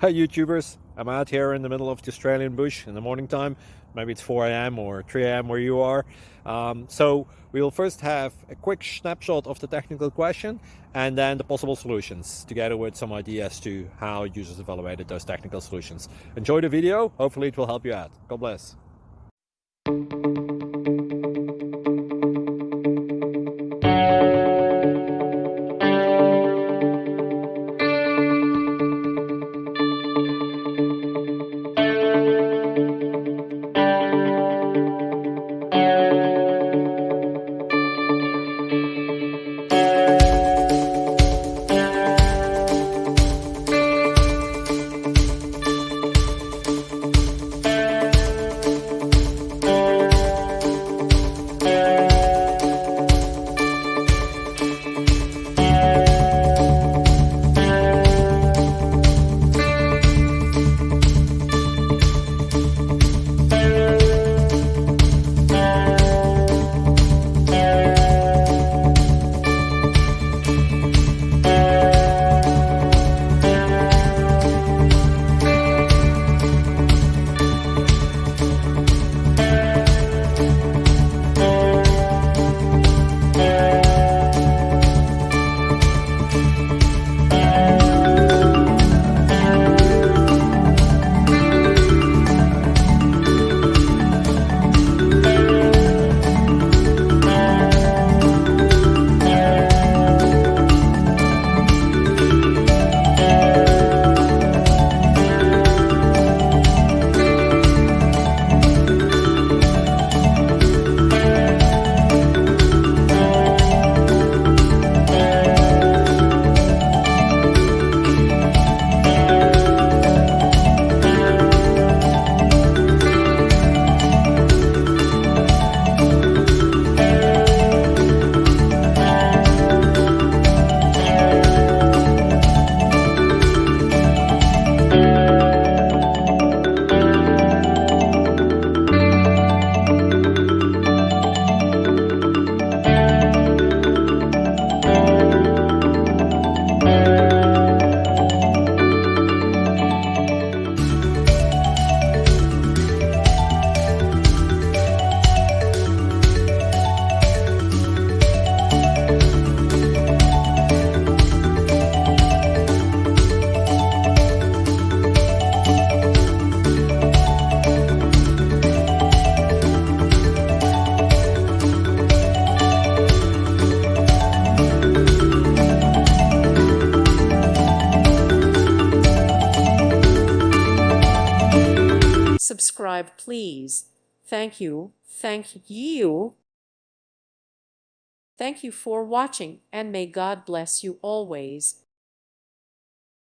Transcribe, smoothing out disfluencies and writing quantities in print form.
Hi YouTubers, I'm out here in the middle of the Australian bush in the morning time. Maybe it's 4 a.m. or 3 a.m. where you are. So we'll first have a quick snapshot of the technical question and then the possible solutions, together with some ideas to how users evaluated those technical solutions. Enjoy the video, hopefully it will help you out. God bless. Subscribe, please. Thank you. Thank you. Thank you for watching, and may God bless you always.